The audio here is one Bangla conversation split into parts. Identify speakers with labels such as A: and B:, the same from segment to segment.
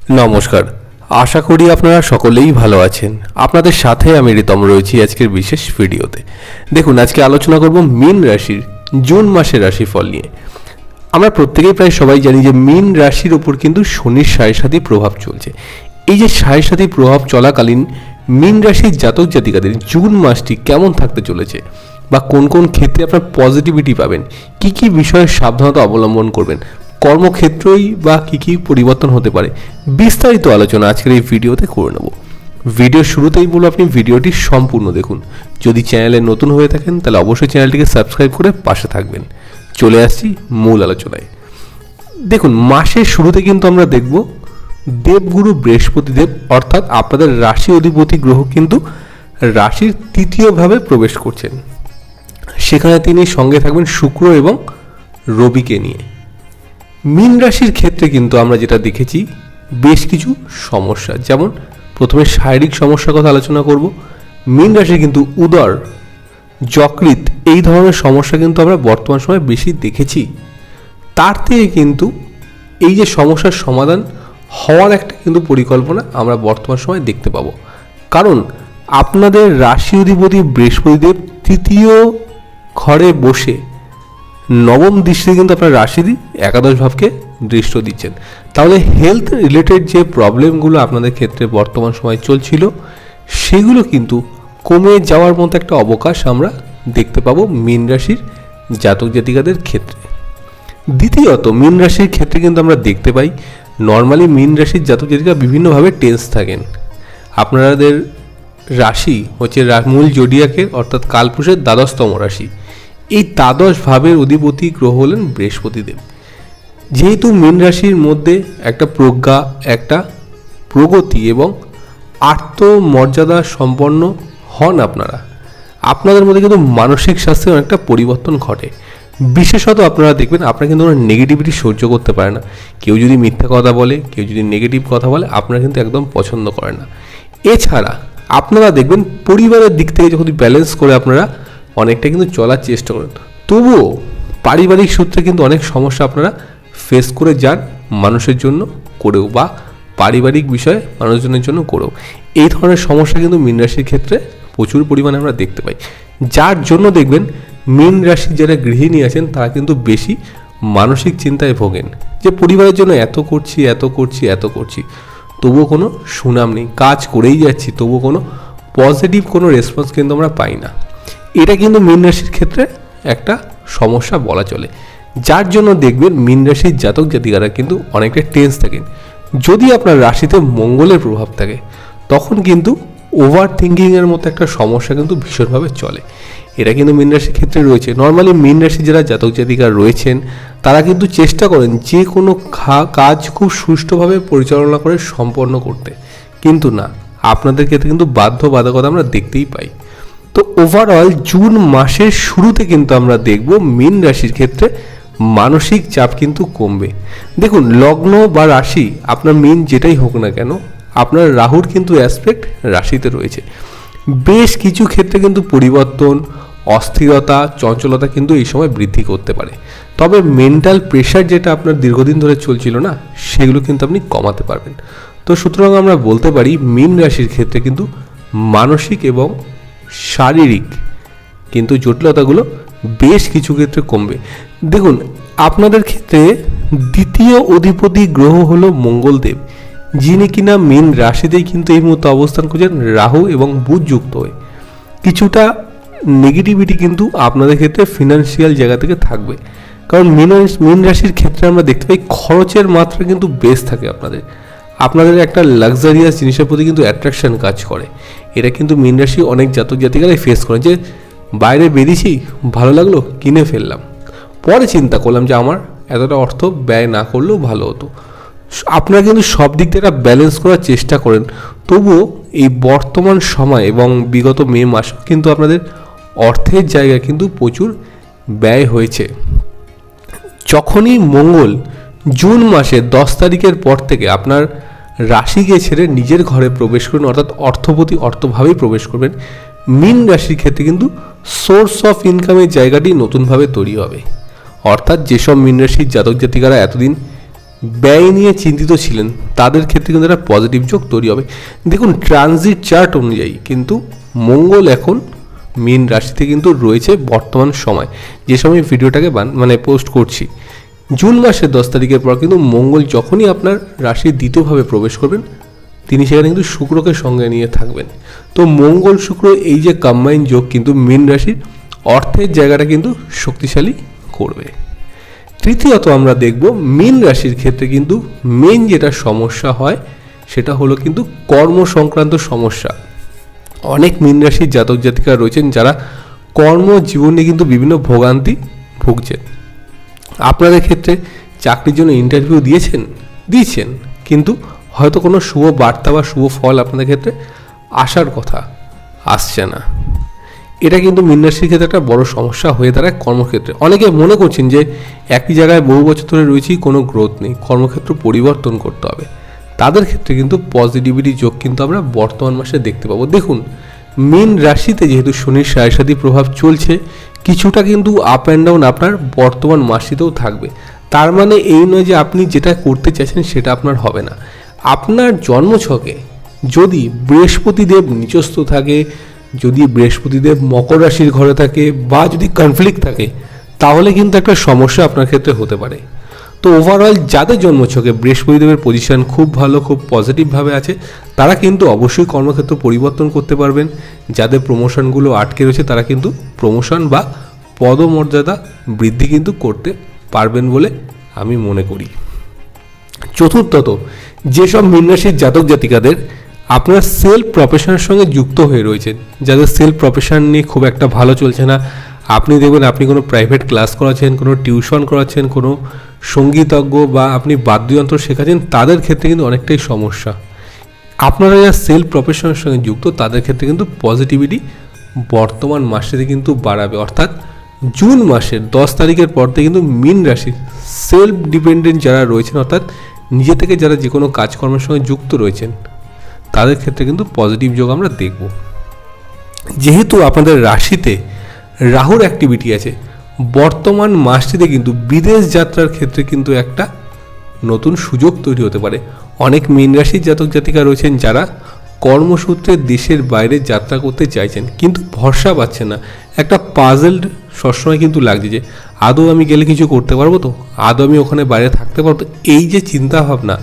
A: নমস্কার, আশা করি আপনারা সকলেই ভালো আছেন। আপনাদের সাথে আমি রিতম রয়েছি আজকের বিশেষ ভিডিওতে। দেখুন, আজকে আলোচনা করব মীন রাশির জুন মাসের রাশিফল নিয়ে। আমরা প্রত্যেকেই প্রায় সবাই জানি যে মীন রাশির ওপর কিন্তু শনির সাড়ে প্রভাব চলছে। এই যে সাড়ে প্রভাব চলাকালীন মীন রাশির জাতক জাতিকাদের জুন মাসটি কেমন থাকতে চলেছে বা কোন কোন ক্ষেত্রে আপনার পজিটিভিটি পাবেন, কি কি বিষয়ে সাবধানতা অবলম্বন করবেন, কর্মক্ষেত্রেই বা কী কী পরিবর্তন হতে পারে, বিস্তারিত আলোচনা আজকের এই ভিডিওতে করে নেব। ভিডিওর শুরুতেই বলবো আপনি ভিডিওটি সম্পূর্ণ দেখুন। যদি চ্যানেলে নতুন হয়ে থাকেন তাহলে অবশ্যই চ্যানেলটিকে সাবস্ক্রাইব করে পাশে থাকবেন। চলে আসছি মূল আলোচনায়। দেখুন, মাসের শুরুতে কিন্তু আমরা দেখব দেবগুরু বৃহস্পতিদেব অর্থাৎ আপনাদের রাশি অধিপতি গ্রহ কিন্তু রাশির তৃতীয়ভাবে প্রবেশ করছেন। সেখানে তিনি সঙ্গে থাকবেন শুক্র এবং রবিকে নিয়ে। মীন রাশির ক্ষেত্রে কিন্তু আমরা যেটা দেখেছি বেশ কিছু সমস্যা, যেমন প্রথমে শারীরিক সমস্যার কথা আলোচনা করব। মীন রাশি কিন্তু উদর, যকৃৎ এই ধরনের সমস্যা কিন্তু আমরা বর্তমান সময়ে বেশি দেখেছি। তার থেকে কিন্তু এই যে সমস্যার সমাধান হওয়ার একটা কিন্তু পরিকল্পনা আমরা বর্তমান সময়ে দেখতে পাবো। কারণ আপনাদের রাশি অধিপতি বৃহস্পতিদেব তৃতীয় ঘরে বসে নবম দৃষ্টিতে কিন্তু আপনার রাশিরই একাদশ ভাবকে দৃষ্টি দিচ্ছেন। তাহলে হেলথ রিলেটেড যে প্রবলেমগুলো আপনাদের ক্ষেত্রে বর্তমান সময় চলছিল সেগুলো কিন্তু কমে যাওয়ার মতো একটা অবকাশ আমরা দেখতে পাবো মীন রাশির জাতক জাতিকাদের ক্ষেত্রে। দ্বিতীয়ত, মীন রাশির ক্ষেত্রে কিন্তু আমরা দেখতে পাই নর্মালি মীন রাশির জাতক জাতিকা বিভিন্নভাবে টেন্স থাকেন। আপনাদের রাশি হচ্ছে মূল জোডিয়াকের অর্থাৎ কালপুরুষের দ্বাদশতম রাশি। এই দ্বাদশ ভাবের অধিপতি গ্রহ হলেন বৃহস্পতিদেব। যেহেতু মীন রাশির মধ্যে একটা প্রজ্ঞা, একটা প্রগতি এবং আত্মমর্যাদা সম্পন্ন হন আপনাদের মধ্যে কিন্তু মানসিক স্বাস্থ্যের অনেকটা পরিবর্তন ঘটে। বিশেষত আপনারা দেখবেন আপনারা কিন্তু নেগেটিভিটি সহ্য করতে পারে না। কেউ যদি মিথ্যা কথা বলে, কেউ যদি নেগেটিভ কথা বলে আপনারা কিন্তু একদম পছন্দ করেন না। এছাড়া আপনারা দেখবেন পরিবারের দিক থেকে যখন ব্যালেন্স করে আপনারা অনেকটা কিন্তু চলার চেষ্টা করেন, তবুও পারিবারিক সূত্রে কিন্তু অনেক সমস্যা আপনারা ফেস করে যান মানুষের জন্য করেও বা পারিবারিক বিষয়ে মানুষজনের জন্য করেও। এই ধরনের সমস্যা কিন্তু মীন রাশির ক্ষেত্রে প্রচুর পরিমাণে আমরা দেখতে পাই। যার জন্য দেখবেন মীন রাশির যারা গৃহিণী আছেন তারা কিন্তু বেশি মানসিক চিন্তায় ভোগেন যে পরিবারের জন্য এত করছি তবুও কোনো সুনাম নেই, কাজ করেই যাচ্ছি তবুও কোনো পজিটিভ কোনো রেসপন্স কিন্তু আমরা পাই না। এটা কিন্তু মীন রাশির ক্ষেত্রে একটা সমস্যা বলা চলে। যার জন্য দেখবেন মীন রাশির জাতক জাতিকারা কিন্তু অনেকটা টেন্স থাকেন। যদি আপনার রাশিতে মঙ্গলের প্রভাব থাকে তখন কিন্তু ওভার থিঙ্কিংয়ের মতো একটা সমস্যা কিন্তু ভীষণভাবে চলে। এটা কিন্তু মীন রাশির ক্ষেত্রে রয়েছে। নর্মালি মীন রাশির যারা জাতক জাতিকা রয়েছেন তারা কিন্তু চেষ্টা করেন যে কোনো কাজ খুব সুষ্ঠুভাবে পরিচালনা করে সম্পন্ন করতে, কিন্তু না, আপনাদের ক্ষেত্রে কিন্তু বাধ্যবাধকতা আমরা দেখতেই পাই। তো ওভারঅল জুন মাসের শুরুতে কিন্তু আমরা দেখব মীন রাশির ক্ষেত্রে মানসিক চাপ কিন্তু কমবে। দেখুন, লগ্ন বা রাশি আপনার মীন যেটাই হোক না কেন, আপনার রাহুর কিন্তু অ্যাসপেক্ট রাশিতে রয়েছে। বেশ কিছু ক্ষেত্রে কিন্তু পরিবর্তন, অস্থিরতা, চঞ্চলতা কিন্তু এই সময় বৃদ্ধি করতে পারে। তবে মেন্টাল প্রেশার যেটা আপনার দীর্ঘদিন ধরে চলছিল না, সেগুলো কিন্তু আপনি কমাতে পারবেন। তো সুতরাং আমরা বলতে পারি মীন রাশির ক্ষেত্রে কিন্তু মানসিক এবং শারীরিক কিন্তু জটিলতাগুলো বেশ কিছু ক্ষেত্রে কমবে। দেখুন, আপনাদের ক্ষেত্রে দ্বিতীয় অধিপতি গ্রহ হলো মঙ্গলদেব, যিনি কিনা মীন রাশিতেই কিন্তু এই মুহূর্তে অবস্থান করছেন রাহু এবং বুধ যুক্ত হয়ে। কিছুটা নেগেটিভিটি কিন্তু আপনাদের ক্ষেত্রে ফিনান্সিয়াল জায়গা থেকে থাকবে, কারণ মীন রাশির ক্ষেত্রে আমরা দেখতে পাই খরচের মাত্রা কিন্তু বেশ থাকে। আপনাদের একটা লাক্সারিয়াস জিনিসের প্রতি কিন্তু অ্যাট্রাকশন কাজ করে। এটা কিন্তু মীন রাশি অনেক জাতক জাতিকারাই ফেস করে যে বাইরে বেরিয়েছি, ভালো লাগলো, কিনে ফেললাম, পরে চিন্তা করলাম যে আমার এতটা অর্থ ব্যয় না করলেও ভালো হতো। আপনারা কিন্তু সব দিক থেকে ব্যালেন্স করার চেষ্টা করেন, তবুও এই বর্তমান সময় এবং বিগত মে মাস কিন্তু আপনাদের অর্থের জায়গায় কিন্তু প্রচুর ব্যয় হয়েছে। যখনই মঙ্গল জুন মাসের 10 তারিখের পর থেকে আপনার রাশিকে ছেড়ে নিজের ঘরে প্রবেশ করবেন, অর্থাৎ অর্থপতি অর্থভাবেই প্রবেশ করবেন, মীন রাশির ক্ষেত্রে কিন্তু সোর্স অফ ইনকামের জায়গাটি নতুনভাবে তৈরি হবে। অর্থাৎ যেসব মীন রাশির জাতক জাতিকারা এতদিন ব্যয় নিয়ে চিন্তিত ছিলেন তাদের ক্ষেত্রে কিন্তু একটা পজিটিভ যোগ তৈরি হবে। দেখুন ট্রানজিট চার্ট অনুযায়ী কিন্তু মঙ্গল এখন মীন রাশিতে কিন্তু রয়েছে বর্তমান সময়, যে সময় ভিডিওটাকে পোস্ট করছি। জুন মাসের 10 তারিখের পর কিন্তু মঙ্গল যখনই আপনার রাশির দ্বিতীয়ভাবে প্রবেশ করবেন তিনি সেখানে কিন্তু শুক্রকে সঙ্গে নিয়ে থাকবেন। তো মঙ্গল শুক্র এই যে কম্বাইন যোগ কিন্তু মীন রাশির অর্থের জায়গাটা কিন্তু শক্তিশালী করবে। তৃতীয়ত আমরা দেখব মীন রাশির ক্ষেত্রে কিন্তু মেন যেটা সমস্যা হয় সেটা হলো কিন্তু কর্ম সংক্রান্ত সমস্যা। অনেক মীন রাশির জাতক জাতিকা রয়েছেন যারা কর্মজীবনে কিন্তু বিভিন্ন ভোগান্তি ভুগছেন। আপনাদের ক্ষেত্রে চাকরির জন্য ইন্টারভিউ দিয়েছেন কিন্তু হয়তো কোনো শুভ বার্তা বা শুভ ফল আপনাদের ক্ষেত্রে আসার কথা আসছে না। এটা কিন্তু মীন রাশির ক্ষেত্রে একটা বড় সমস্যা হয়ে দাঁড়ায় কর্মক্ষেত্রে। অনেকে মনে করছেন যে একই জায়গায় বহু বছর ধরে রয়েছি, কোনো গ্রোথ নেই, কর্মক্ষেত্র পরিবর্তন করতে হবে। তাদের ক্ষেত্রে কিন্তু পজিটিভিটি যোগ কিন্তু আমরা বর্তমান মাসে দেখতে পাবো। দেখুন মীন রাশিতে যেহেতু শনির সাড়ে প্রভাব চলছে, কিছুটা কিন্তু আপ অ্যান্ড ডাউন আপনার বর্তমান মাসিতেও থাকবে। তার মানে এই নয় যে আপনি যেটা করতে চাইছেন সেটা আপনার হবে না। আপনার জন্মছকে যদি বৃহস্পতিদেব নিচস্থ থাকে, যদি বৃহস্পতিদেব মকর রাশির ঘরে থাকে বা যদি কনফ্লিক্ট থাকে তাহলে কিন্তু একটা সমস্যা আপনার ক্ষেত্রে হতে পারে। তো ওভারঅল যাদের জন্মছকে বৃহস্পতিদেবের পজিশন খুব ভালো, খুব পজিটিভভাবে আছে, তারা কিন্তু অবশ্যই কর্মক্ষেত্র পরিবর্তন করতে পারবেন। যাদের প্রমোশনগুলো আটকে রয়েছে তারা কিন্তু প্রমোশন বা পদমর্যাদা বৃদ্ধি কিন্তু করতে পারবেন বলে আমি মনে করি। চতুর্থত, যেসব মীন রাশির জাতক জাতিকাদের আপনারা সেলফ প্রফেশনের সঙ্গে যুক্ত হয়ে রয়েছেন, যাদের সেলফ প্রফেশন নিয়ে খুব একটা ভালো চলছে না, আপনি দেখবেন আপনি কোনো প্রাইভেট ক্লাস করাচ্ছেন, কোনো টিউশন করাচ্ছেন, কোনো সঙ্গীতজ্ঞ বা আপনি বাদ্যযন্ত্র শেখাচ্ছেন, তাদের ক্ষেত্রে কিন্তু অনেকটাই সমস্যা। আপনারা যারা সেলফ প্রফেশনের সঙ্গে যুক্ত তাদের ক্ষেত্রে কিন্তু পজিটিভিটি বর্তমান মাসেতে কিন্তু বাড়াবে। অর্থাৎ জুন মাসের 10 তারিখের পর থেকে কিন্তু মীন রাশি সেলফ ডিপেন্ডেন্ট যারা রয়েছেন, অর্থাৎ নিজে থেকে যারা যে কোনো কাজকর্মের সঙ্গে যুক্ত রয়েছেন তাদের ক্ষেত্রে কিন্তু পজিটিভ যোগ আমরা দেখব। যেহেতু আপনাদের রাশিতে রাহুর অ্যাক্টিভিটি আছে, বর্তমান মাসটিতে কিন্তু বিদেশ যাত্রার ক্ষেত্রে কিন্তু একটা নতুন সুযোগ তৈরি হতে পারে। অনেক মীন রাশির জাতক জাতিকা রয়েছেন যারা কর্মসূত্রে দেশের বাইরে যাত্রা করতে চাইছেন কিন্তু ভরসা পাচ্ছেন না। একটা পাজেলড সবসময় কিন্তু লাগছে যে আদৌ আমি গেলে কিছু করতে পারবো তো, আদৌ আমি ওখানে বাইরে থাকতে পারবো তো। এই যে চিন্তা ভাবনা,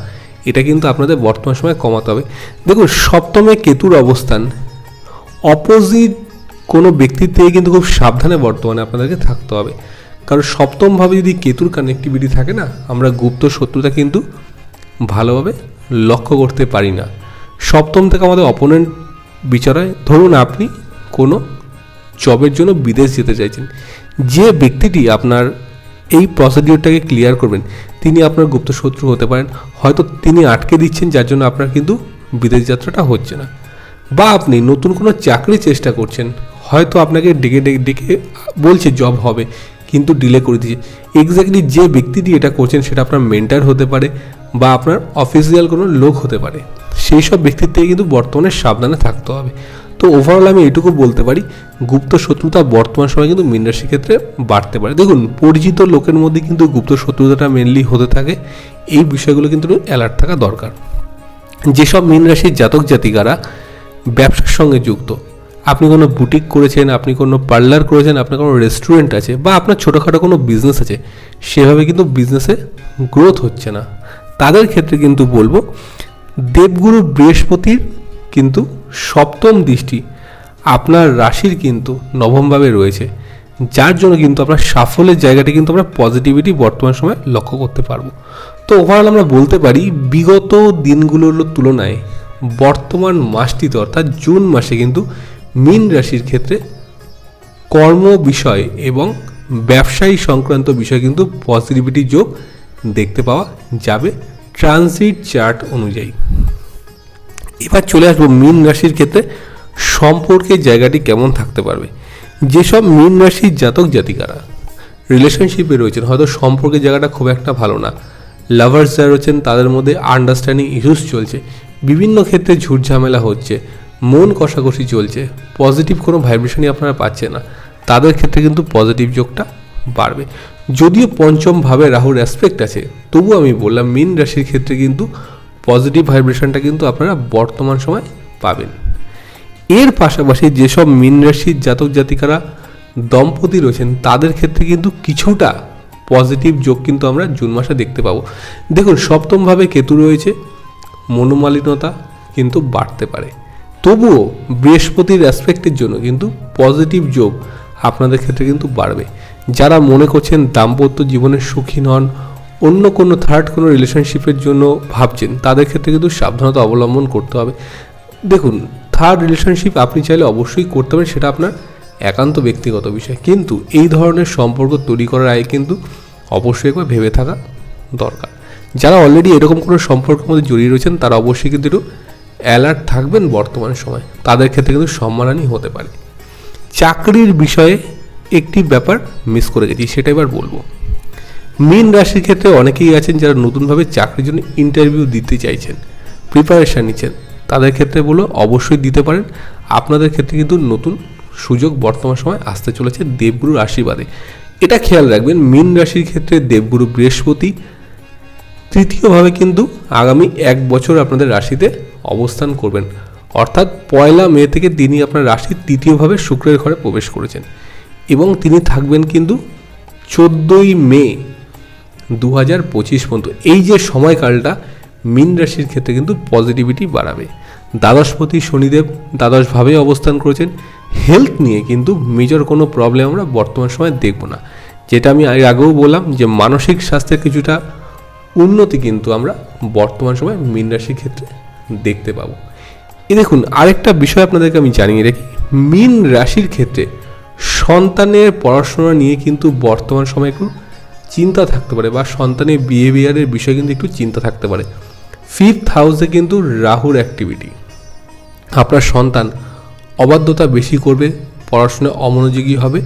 A: এটা কিন্তু আপনাদের বর্তমান সময় কমাতে হবে। দেখুন সপ্তমে কেতুর অবস্থান, অপোজিট কোনো ব্যক্তির থেকে কিন্তু খুব সাবধানে বর্তমানে আপনাদেরকে থাকতে হবে। কারণ সপ্তমভাবে যদি কেতুর কানেক্টিভিটি থাকে না, আমরা গুপ্ত শত্রুতা কিন্তু ভালোভাবে লক্ষ্য করতে পারি না। সপ্তম থেকে আমাদের অপোনেন্ট বিচার হয়। ধরুন আপনি কোনো জবের জন্য বিদেশ যেতে চাইছেন, যে ব্যক্তিটি আপনার এই প্রসিডিওরটাকে ক্লিয়ার করবেন তিনি আপনার গুপ্ত শত্রু হতে পারেন। হয়তো তিনি আটকে দিচ্ছেন যার জন্য আপনার কিন্তু বিদেশ যাত্রাটা হচ্ছে না। বা আপনি নতুন কোনো চাকরি চেষ্টা করছেন, হয়তো আপনাকে ডেকে বলছে জব হবে কিন্তু ডিলে করে দিয়েছে। এক্স্যাক্টলি যে ব্যক্তিটি এটা করছেন সেটা আপনার মেন্টার হতে পারে বা আপনার অফিসিয়াল কোনো লোক হতে পারে। সেই সব ব্যক্তির থেকে কিন্তু বর্তমানে সাবধানে থাকতে হবে। তো ওভারঅল আমি এটুকু বলতে পারি, গুপ্ত শত্রুতা বর্তমান সময় কিন্তু মীন রাশির ক্ষেত্রে বাড়তে পারে। দেখুন পরিচিত লোকের মধ্যে কিন্তু গুপ্ত শত্রুতাটা মেনলি হতে থাকে, এই বিষয়গুলো কিন্তু অ্যালার্ট থাকা দরকার। যেসব মীন রাশির জাতক জাতিকারা ব্যবসার সঙ্গে যুক্ত, আপনি কোনো বুটিক করেছেন, আপনি কোনো পার্লার করেছেন, আপনার কোনো রেস্টুরেন্ট আছে বা আপনার ছোটোখাটো কোনো বিজনেস আছে, সেভাবে কিন্তু বিজনেসে গ্রোথ হচ্ছে না, তাদের ক্ষেত্রে কিন্তু বলবো দেবগুরু বৃহস্পতির কিন্তু সপ্তম দৃষ্টি আপনার রাশির কিন্তু নবমভাবে রয়েছে, যার জন্য কিন্তু আপনার সাফল্যের জায়গাটি কিন্তু আমরা পজিটিভিটি বর্তমান সময় লক্ষ্য করতে পারবো। তো ওভারঅল আমরা বলতে পারি বিগত দিনগুলোর তুলনায় বর্তমান মাসটিতে অর্থাৎ জুন মাসে কিন্তু মীন রাশির ক্ষেত্রে কর্ম বিষয় এবং ব্যবসায়ী সংক্রান্ত বিষয় কিন্তু পজিটিভিটি যোগ দেখতে পাওয়া যাবে ট্রানজিট চার্ট অনুযায়ী। এবার চলে আসবো মীন রাশির ক্ষেত্রে সম্পর্কের জায়গাটি কেমন থাকতে পারবে। যেসব মীন রাশির জাতক জাতিকারা রিলেশনশিপে রয়েছেন, হয়তো সম্পর্কের জায়গাটা খুব একটা ভালো না, লাভার্স যারা রয়েছেন তাদের মধ্যে আন্ডারস্ট্যান্ডিং ইস্যুস চলছে, বিভিন্ন ক্ষেত্রে ঝুট ঝামেলা হচ্ছে, মন কষাকষি চলছে, পজিটিভ কোনো ভাইব্রেশনই আপনারা পাচ্ছেন না, তাদের ক্ষেত্রে কিন্তু পজিটিভ যোগটা বাড়বে। যদিও পঞ্চম ভাবে রাহুর অ্যাসপেক্ট আছে, তবু আমি বললাম মীন রাশির ক্ষেত্রে কিন্তু পজিটিভ ভাইব্রেশনটা কিন্তু আপনারা বর্তমান সময় পাবেন। এর পাশাপাশি যেসব মীন রাশির জাতক জাতিকারা দম্পতি রয়েছেন তাদের ক্ষেত্রে কিন্তু কিছুটা পজিটিভ যোগ কিন্তু আমরা জুন মাসে দেখতে পাবো। দেখুন, সপ্তমভাবে কেতু রয়েছে, মনোমালিন্যতা কিন্তু বাড়তে পারে, তবুও বৃহস্পতির অ্যাসপেক্টের জন্য কিন্তু পজিটিভ যোগ আপনাদের ক্ষেত্রে কিন্তু বাড়বে। যারা মনে করছেন দাম্পত্য জীবনে সুখী নন, অন্য কোনো থার্ড কোনো রিলেশনশিপের জন্য ভাবছেন, তাদের ক্ষেত্রে কিন্তু সাবধানতা অবলম্বন করতে হবে। দেখুন, থার্ড রিলেশনশিপ আপনি চাইলে অবশ্যই করতে পারেন, সেটা আপনার একান্ত ব্যক্তিগত বিষয়, কিন্তু এই ধরনের সম্পর্ক তৈরি করার আগে কিন্তু অবশ্যই একবার ভেবে থাকা দরকার। যারা অলরেডি এরকম কোনো সম্পর্কের মধ্যে জড়িয়ে রয়েছেন তারা অবশ্যই কিন্তু একটু অ্যালার্ট থাকবেন বর্তমান সময়, তাদের ক্ষেত্রে কিন্তু সম্মানহানি হতে পারে। চাকরির বিষয়ে একটি ব্যাপার মিস করে গেছি, সেটা এবার বলবো। মীন রাশির ক্ষেত্রে অনেকেই আছেন যারা নতুনভাবে চাকরির জন্য ইন্টারভিউ দিতে চাইছেন, প্রিপারেশান নিচ্ছেন, তাদের ক্ষেত্রে বলো অবশ্যই দিতে পারেন। আপনাদের ক্ষেত্রে কিন্তু নতুন সুযোগ বর্তমান সময় আসতে চলেছে দেবগুরুর আশীর্বাদে। এটা খেয়াল রাখবেন, মীন রাশির ক্ষেত্রে দেবগুরু বৃহস্পতি তৃতীয়ভাবে কিন্তু আগামী 1 বছর আপনাদের রাশিতে অবস্থান করবেন, অর্থাৎ 1 মে থেকে তিনি আপনার রাশির তৃতীয়ভাবে শুক্রের ঘরে প্রবেশ করেছেন এবং তিনি থাকবেন কিন্তু 14 মে 2025 পর্যন্ত। এই যে সময়কালটা মীন রাশির ক্ষেত্রে কিন্তু পজিটিভিটি বাড়াবে। দ্বাদশপতি শনিদেব দ্বাদশভাবে অবস্থান করেছেন, হেলথ নিয়ে কিন্তু মেজর কোনো প্রবলেম আমরা বর্তমান সময় দেখব না। যেটা আমি আগেও বললাম যে মানসিক স্বাস্থ্যের কিছুটা উন্নতি কিন্তু আমরা বর্তমান সময় মীন রাশির ক্ষেত্রে দেখতে পাবো। দেখুন, আরেকটা বিষয় আপনাদেরকে আমি জানিয়ে রাখি, মীন রাশির ক্ষেত্রে সন্তানের পড়াশোনা নিয়ে কিন্তু বর্তমান সময় একটু চিন্তা থাকতে পারে, বা সন্তানের বিহেভিয়ারের বিষয়ে কিন্তু একটু চিন্তা থাকতে পারে। 5th হাউসে কিন্তু রাহুর অ্যাক্টিভিটি, আপনার সন্তান অবাধ্যতা বেশি করবে, পড়াশোনায় অমনোযোগী হবে,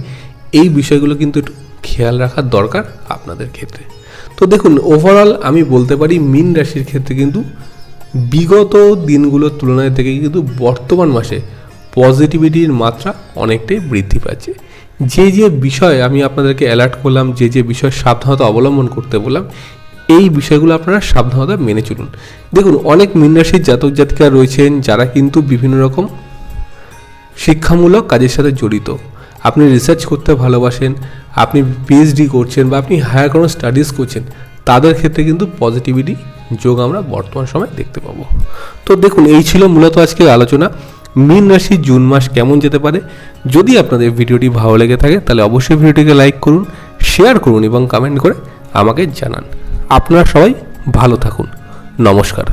A: এই বিষয়গুলো কিন্তু একটু খেয়াল রাখার দরকার আপনাদের ক্ষেত্রে। তো দেখুন, ওভারঅল আমি বলতে পারি মীন রাশির ক্ষেত্রে কিন্তু বিগত দিনগুলোর তুলনায় থেকে কিন্তু বর্তমান মাসে পজিটিভিটির মাত্রা অনেকটাই বৃদ্ধি পাচ্ছে। যে যে বিষয় আমি আপনাদেরকে অ্যালার্ট করলাম, যে যে বিষয় সাবধানতা অবলম্বন করতে বললাম, এই বিষয়গুলো আপনারা সাবধানতা মেনে চলুন। দেখুন, অনেক মীন রাশির জাতক জাতিকা রয়েছেন যারা কিন্তু বিভিন্ন রকম শিক্ষামূলক কাজের সাথে জড়িত। আপনি রিসার্চ করতে ভালোবাসেন, আপনি পিএইচডি করছেন, বা আপনি হায়ার কোনো স্টাডিজ করছেন, তাদের ক্ষেত্রে কিন্তু পজিটিভিটি যোগ আমরা বর্তমান সময় দেখতে পাবো। তো দেখুন, এই ছিল মূলত আজকের আলোচনা। মীন রাশি জুন মাস কেমন যেতে পারে। যদি আপনাদের ভিডিওটি ভালো লেগে থাকে তাহলে অবশ্যই ভিডিওটিকে লাইক করুন, শেয়ার করুন এবং কমেন্ট করে আমাকে জানান। আপনারা সবাই ভালো থাকুন। নমস্কার।